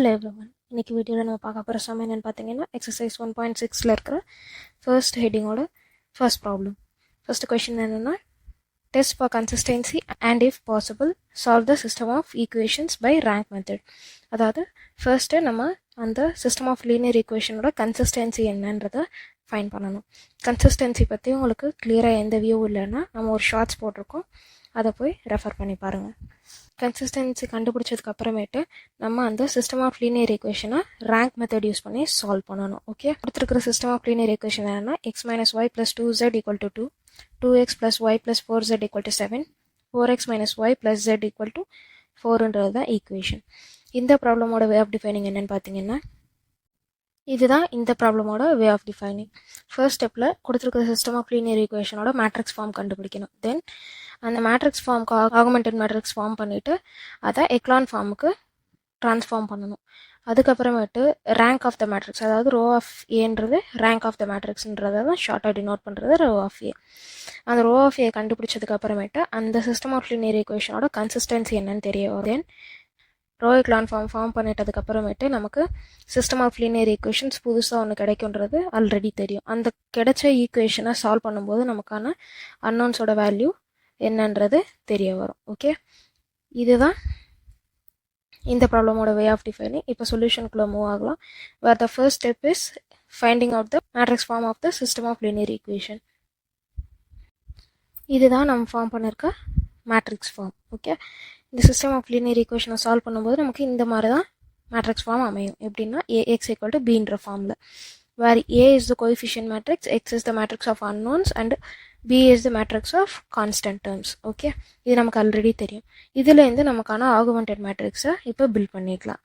Hello everyone. இன்னைக்கு வீடியோவில் நம்ம பார்க்க போகிற சம் என்னென்னு பார்த்தீங்கன்னா எக்ஸசைஸ் 1.6ல் இருக்கிற ஃபர்ஸ்ட் ஹெட்டிங்கோட ஃபர்ஸ்ட் ப்ராப்ளம். ஃபர்ஸ்ட் கொஷின் என்னென்னா test for consistency and if possible solve the system of equations by rank method. அதாவது ஃபர்ஸ்ட்டு நம்ம அந்த சிஸ்டம் ஆஃப் லீனியர் ஈக்குவேஷனோட கன்சிஸ்டன்சி என்னன்றதை ஃபைன் பண்ணணும். கன்சிஸ்டன்சி பற்றி உங்களுக்கு கிளியராக எந்த வியூ இல்லைன்னா நம்ம ஒரு ஷார்ட்ஸ் போட்டிருக்கோம், அதை போய் ரெஃபர் பண்ணி பாருங்கள். கன்சிஸ்டன்சி கண்டுபிடிச்சதுக்கு அப்புறமேட்டு நம்ம அந்த சிஸ்டம் ஆஃப் லீனியர் ஈக்குவேஷனை ரேங்க் மெத்தட் யூஸ் பண்ணி சால்வ் பண்ணணும். ஓகே, கொடுத்துருக்கிற சிஸ்டம் ஆஃப் லீனியர் ஈக்குவேஷன் என்னன்னா x minus y plus 2z equal to 2, 2x plus y plus 4z equal to 7, 4x minus y plus z equal to 4ன்றது தான் equation. இந்த ப்ராப்ளமோட way of defining என்னன்னு பார்த்தீங்கன்னா இதுதான் இந்த ப்ராப்ளமோட வே ஆஃப் டிஃபைனிங். ஃபர்ஸ்ட் ஸ்டெப்பில் கொடுத்துருக்கிற சிஸ்டம் ஆஃப் லீனியர் ஈக்குவேஷனோட மேட்ரிக்ஸ் ஃபார்ம் கண்டுபிடிக்கணும். தென் அந்த மேட்ரிக்ஸ் ஃபார்முக்கு ஆகுமெண்டட் மேட்ரிக்ஸ் ஃபார்ம் பண்ணிவிட்டு அதை எக்லான் ஃபார்முக்கு ட்ரான்ஸ்ஃபார்ம் பண்ணணும். அதுக்கப்புறமேட்டு ரேங்க் ஆஃப் த மேட்ரிக்ஸ், அதாவது ரோ ஆஃப் ஏன்றது ரேங்க் ஆஃப் த மேட்ரிக்ஸ்ன்றதை தான் ஷார்ட்டாக டினோட் பண்ணுறது ரோ ஆஃப் ஏ. அந்த ரோ ஆஃப் ஏ கண்டுபிடிச்சதுக்கு அப்புறமேட்டு அந்த சிஸ்டம் ஆஃப் லீனியர் ஈக்குவேஷனோட கன்சிஸ்டன்சி என்னன்னு தெரிய வரும். தென் ரோ எக்லான் ஃபார்ம் பண்ணிட்டதுக்கப்புறமேட்டு நமக்கு சிஸ்டம் ஆஃப் லீனியர் ஈக்குவேஷன்ஸ் புதுசாக ஒன்று கிடைக்குன்றது ஆல்ரெடி தெரியும். அந்த கிடைச்ச ஈக்குவேஷனை சால்வ் பண்ணும்போது நமக்கான அன்னோன்ஸோட வேல்யூ என்னன்றது தெரிய வரும். ஓகே, இதுதான் இந்த ப்ராப்ளமோட வே ஆஃப் டிஃபைனிங். இப்போ சொல்யூஷனுக்குள்ளே மூவ் ஆகலாம். Where the first step is finding out the matrix form of the system of linear equation. இதுதான் நம்ம ஃபார்ம் பண்ணியிருக்க மேட்ரிக்ஸ் ஃபார்ம். ஓகே, இந்த சிஸ்டம் ஆஃப் லீனியர் ஈக்குவேஷனை சால்வ் பண்ணும்போது நமக்கு இந்த மாதிரி தான் மேட்ரிக்ஸ் ஃபார்ம் அமையும். எப்படின்னா ஏஎக்ஸ் ஈக்குவல் டு பின்ற ஃபார்மில், where A is the coefficient matrix, X is the matrix of unknowns and B is the matrix of constant terms. Okay, இது நமக்கு ஆல்ரெடி தெரியும். இதுலேருந்து நமக்கான ஆகுமெண்டட் மேட்ரிக்ஸை இப்போ பில்ட் பண்ணிக்கலாம்.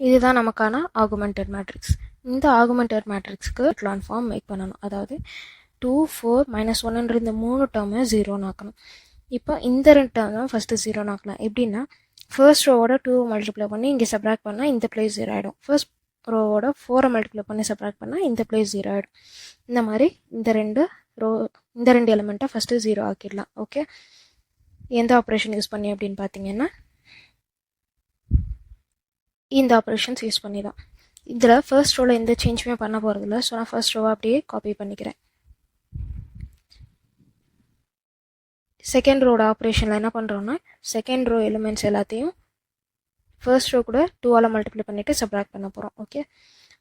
இதுதான் நமக்கான ஆகுமெண்டட் மேட்ரிக்ஸ். இந்த ஆகுமெண்டட் மேட்ரிக்ஸ்க்கு எக்லான் ஃபார்ம் மேக் பண்ணணும். அதாவது 2, 4, -1 இந்த 3 டேர்மை 0 ஆக்கணும். இப்போ இந்த 2 டேர்ம் ஃபஸ்ட்டு 0 ஆக்கலாம். எப்படின்னா ஃபர்ஸ்ட் ரோவோட 2 மல்டிப்ளை பண்ணி இங்கே சப்ராக்ட் பண்ணால் இந்த பிளேஸ் 0 ஆகிடும். ஃபர்ஸ்ட் ரோவோட 4 மல்டிப்ளை பண்ணி சப்ராக்ட் பண்ணால் இந்த பிளேஸ் 0 ஆகிடும். இந்த மாதிரி இந்த ரெண்டு எலிமெண்ட்டை ஃபஸ்ட்டு 0 ஆக்கிடலாம். ஓகே, எந்த ஆப்ரேஷன் யூஸ் பண்ணி அப்படின்னு பார்த்தீங்கன்னா இந்த ஆப்ரேஷன்ஸ் யூஸ் பண்ணி தான். இதில் ஃபர்ஸ்ட் ரோவில் எந்த சேஞ்சுமே பண்ண போகிறதில்ல. ஸோ நான் ஃபர்ஸ்ட் ரோவை அப்படியே காப்பி பண்ணிக்கிறேன். செகண்ட் ரோட ஆப்ரேஷனில் என்ன பண்ணுறோன்னா செகண்ட் ரோ எலிமெண்ட்ஸ் எல்லாத்தையும் ஃபர்ஸ்ட் ரோ கூட 2ஆல் மல்டிப்ளை பண்ணிவிட்டு சப்ராக்ட் பண்ண போகிறோம். Okay,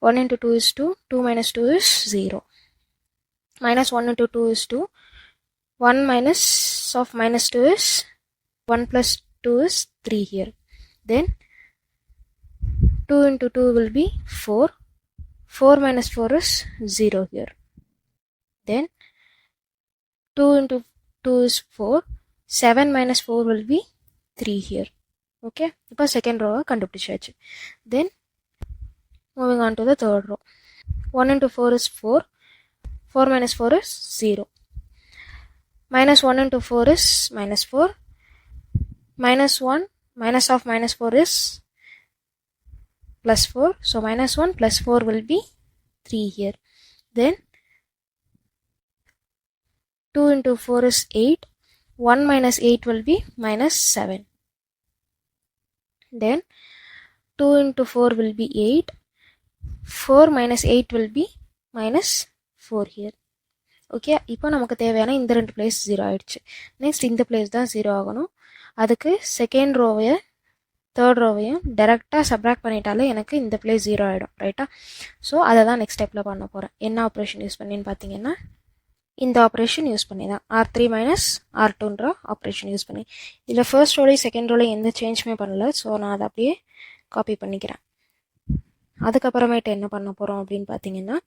1 into 2 is 2, 2 minus 2 is 0, minus 1 into 2 is 2, 1 minus of minus 2 is 1 plus 2 is 3 here. Then 2 into 2 will be 4, 4 minus 4 is 0 here. Then 2 into 2 is 4, 7 minus 4 will be 3 here. Okay, இப்போ second ரோவை கண்டுபிடிச்சாச்சு. Then moving on to the third row. 1 into 4 is 4, 4 minus 4 is 0, minus 1 into 4 is minus 4, minus 1 minus of minus 4 is plus 4, so minus 1 plus 4 will be 3 here. Then 2 into 4 is 8, 1 minus 8 will be minus 7. Then 2 into 4 will be 8, 4 minus 8 will be minus 4 here. Okay, இப்போ நமக்கு தேவையான இந்த 2 place 0 ஆகிடுச்சு. Next இந்த place தான் 0 ஆகணும். அதுக்கு second ரோவையும் third ரோவையும் டேரெக்டாக சப்ராக்ட் பண்ணிட்டாலே எனக்கு இந்த பிளேஸ் 0 ஆகிடும். ரைட்டா? ஸோ அதை தான் நெக்ஸ்ட் ஸ்டெப்பில் பண்ண போகிறேன். என்ன ஆப்ரேஷன் யூஸ் பண்ணின்னு பார்த்தீங்கன்னா இந்த ஆப்ரேஷன் யூஸ் பண்ணி தான் R3 மைனஸ் R2ன்ற ஆப்ரேஷன் யூஸ் பண்ணி. இதில் ஃபர்ஸ்ட் ரோலையும் செகண்ட் ரோலையும் எந்த சேஞ்சுமே பண்ணல. ஸோ நான் அதை அப்படியே காப்பி பண்ணிக்கிறேன். அதுக்கப்புறமேட்டு என்ன பண்ண போகிறோம் அப்படின்னு பார்த்தீங்கன்னா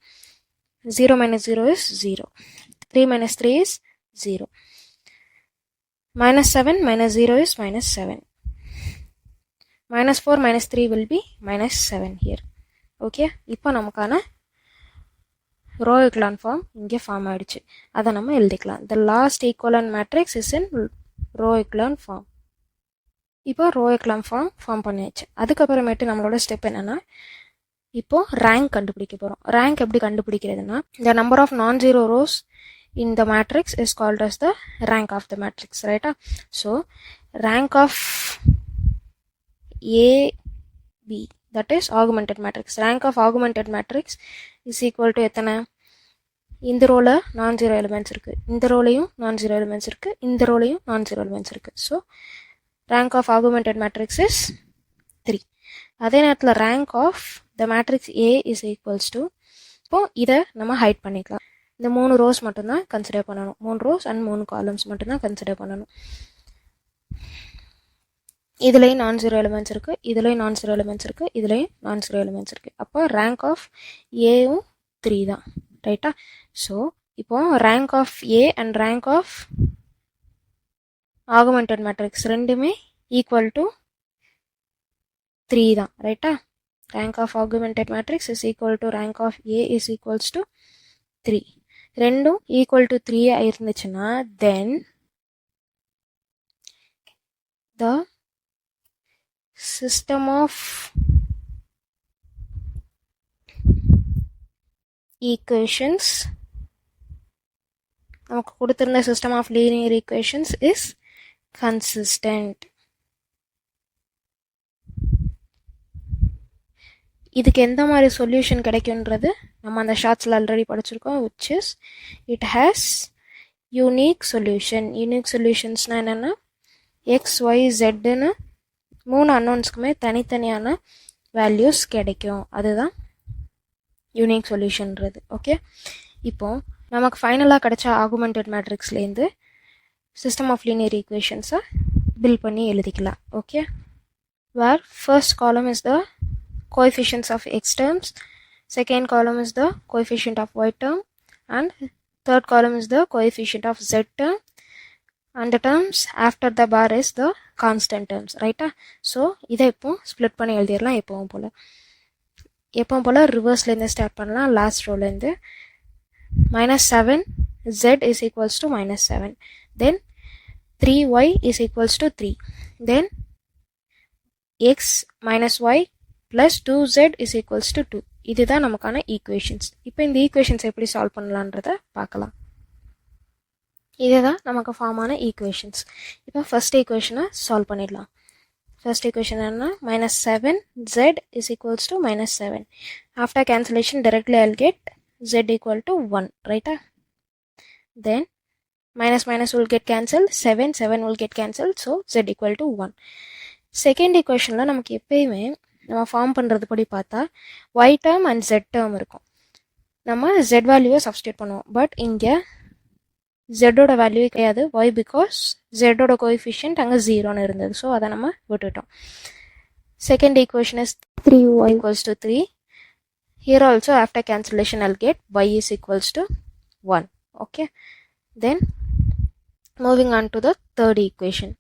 0 minus 0 is 0, 3 minus 3 is 0, minus 7 minus 0 is minus 7, minus 4 minus 3 will be minus 7 here. Okay, இப்போ நமக்கான ரோ எக்லான் ஃபார்ம் இங்கே ஃபார்ம் ஆகிடுச்சு. அதை நம்ம எழுதிக்கலாம். The last equivalent matrix is in row echelon form. இப்போ ரோ எக்லான் ஃபார்ம் பண்ணியாச்சு. அதுக்கப்புறமேட்டு நம்மளோட ஸ்டெப் என்னென்னா இப்போ ரேங்க் கண்டுபிடிக்க போகிறோம். ரேங்க் எப்படி கண்டுபிடிக்கிறதுனா the number of non-zero rows in the matrix is called as the rank of the matrix, right? So rank of A B, that is augmented matrix. Rank of augmented matrix is equal to எத்தனை? இந்த ரோல நான் zero elements இருக்கு, இந்த ரோலையும் நான் zero elements இருக்கு, இந்த ரோலையும் நான் ஜீரோ எலிமெண்ட்ஸ் இருக்கு. So rank of augmented matrix is 3. அதே நேரத்தில் rank of the matrix A is equals to, இப்போ இதை நம்ம ஹைட் பண்ணிக்கலாம். இந்த 3 ரோஸ் மட்டும்தான் கன்சிடர் பண்ணணும், 3 ரோஸ் அண்ட் 3 காலம்ஸ் மட்டும்தான் கன்சிடர் பண்ணணும். இதுலேயும் நான் ஜீரோ எலிமெண்ட்ஸ் இருக்கு, இதுலேயும் நான் ஜீரோ எலிமெண்ட்ஸ் இருக்கு, இதுலேயும் நான் ஜீரோ எலிமெண்ட்ஸ் இருக்கு. அப்போ ரேங்க் ஆஃப் ஏவும் 3 தான், ரைட்டா? ஸோ இப்போ rank of A and rank of augmented matrix ரெண்டுமே ஈக்குவல் டு 3 தான், ரைட்டா? Rank of augmented matrix is equal to rank of A is equals to 3. ரெண்டும் ஈக்குவல் டு 3 இருந்துச்சுன்னா தென் the system of equations, நமக்கு கொடுத்திருந்த system of linear equations is consistent. இதுக்கு எந்த மாதிரி சொல்யூஷன் கிடைக்கும்ன்றது நம்ம அந்த ஷார்ட்ஸில் ஆல்ரெடி படிச்சிருக்கோம், which is it has unique solution. unique solutionsனா என்னென்னா எக்ஸ் ஒய் ஜெட்டுன்னு 3 அன்னோன்ஸ்க்குமே தனித்தனியான வேல்யூஸ் கிடைக்கும், அதுதான் யூனிக் சொல்யூஷன்றது. ஓகே, இப்போ நமக்கு ஃபைனலாக கிடைச்ச ஆகுமெண்டட் மேட்ரிக்ஸ்லேருந்து சிஸ்டம் ஆஃப் லீனியர் ஈக்குவேஷன்ஸை பில்ட் பண்ணி எழுதிக்கலாம். Okay, where first column is the coefficients of X terms, second column is the coefficient of Y term, and third column is the coefficient of Z term, and the terms after the bar is the constant terms, right? So இதை இப்போ split பண்ணி எழுதிடலாம். எப்பவும் போல் ரிவர்ஸ்லேருந்து start பண்ணலாம். Last ரோலேருந்து -7 z is equals to -7, then 3y is equals to 3, then x minus y plus 2z is equals to 2. இதுதான் நமக்கான ஈக்குவேஷன்ஸ். இப்போ இந்த ஈக்குவேஷன்ஸ் எப்படி சால்வ் பண்ணலான்றதை பார்க்கலாம். இதுதான் நமக்கு ஃபார்ம் ஆன ஈக்குவேஷன்ஸ். இப்போ ஃபர்ஸ்ட் ஈக்குவேஷனை சால்வ் பண்ணிடலாம். ஃபர்ஸ்ட் ஈக்குவேஷன் என்ன? -7z is equals to -7. After cancellation directly I'll get z equal to 1, right? Then minus will get cancelled, 7 will get cancelled, so z equal to 1. Second ஈக்குவேஷனில் நமக்கு எப்பயுமே நம்ம form பண்ணுறது படி பார்த்தா y term and z term இருக்கும். நம்ம z வேல்யூவை சப்ஸ்டியூட் பண்ணுவோம், பட் இங்கே ஜெட்டோட வேல்யூ கிடையாது. ஒய் பிகாஸ் ஜெட்டோட கோஎஃபிஷியன்ட் அங்கே 0ன்னு இருந்தது, ஸோ அதை நம்ம விட்டுட்டோம். Second equation is 3y equals to 3. Here also after cancellation I'll get y is equals to 1. Okay, then moving on to the third equation.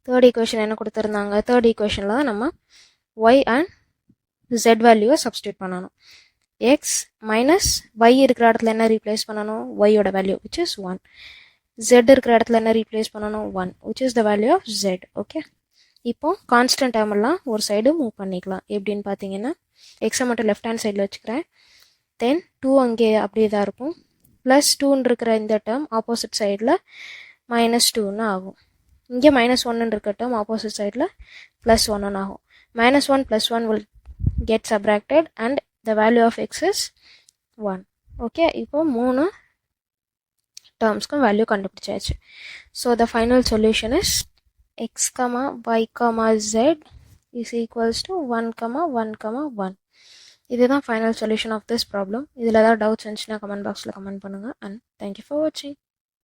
Third equation என்ன கொடுத்துருந்தாங்க? Third ஈக்குவேஷனில் தான் நம்ம y and z வேல்யூவை substitute பண்ணணும். X minus Y இருக்கிற இடத்துல என்ன ரீப்ளேஸ் பண்ணணும்? ஒய்யோட வேல்யூ விச் இஸ் 1. ஜெட் இருக்கிற இடத்துல என்ன ரீப்ளேஸ் பண்ணணும்? 1 which is the value of Z. Okay, இப்போ கான்ஸ்டன்ட் டேர்ம் எல்லாம் ஒரு சைடு மூவ் பண்ணிக்கலாம். எப்படின்னு பார்த்தீங்கன்னா எக்ஸை மட்டும் லெஃப்ட் ஹேண்ட் சைடில் வச்சுக்கிறேன், தென் 2 அங்கே அப்படியே தான் இருக்கும், ப்ளஸ் 2ன்னு இருக்கிற இந்த டேர்ம் ஆப்போசிட் சைடில் -2ன்னு ஆகும். இங்கே -1 இருக்க டேர்ம் ஆப்போசிட் சைடில் +1 ஆகும். -1 + 1 will get subtracted and the value of x is 1. Okay, இப்போ 3 டேர்ம்ஸ்க்கும் வேல்யூ கண்டுபிடிச்சாச்சு. So the final solution is x, y, z is equals to 1, 1, 1. இதுதான் final solution of this problem. இதில் ஏதாவது டவுட்ஸ் இருந்துச்சுன்னா கமெண்ட் பாக்ஸில் comment பண்ணுங்கள். அண்ட் தேங்க்யூ ஃபார் வாட்சிங்.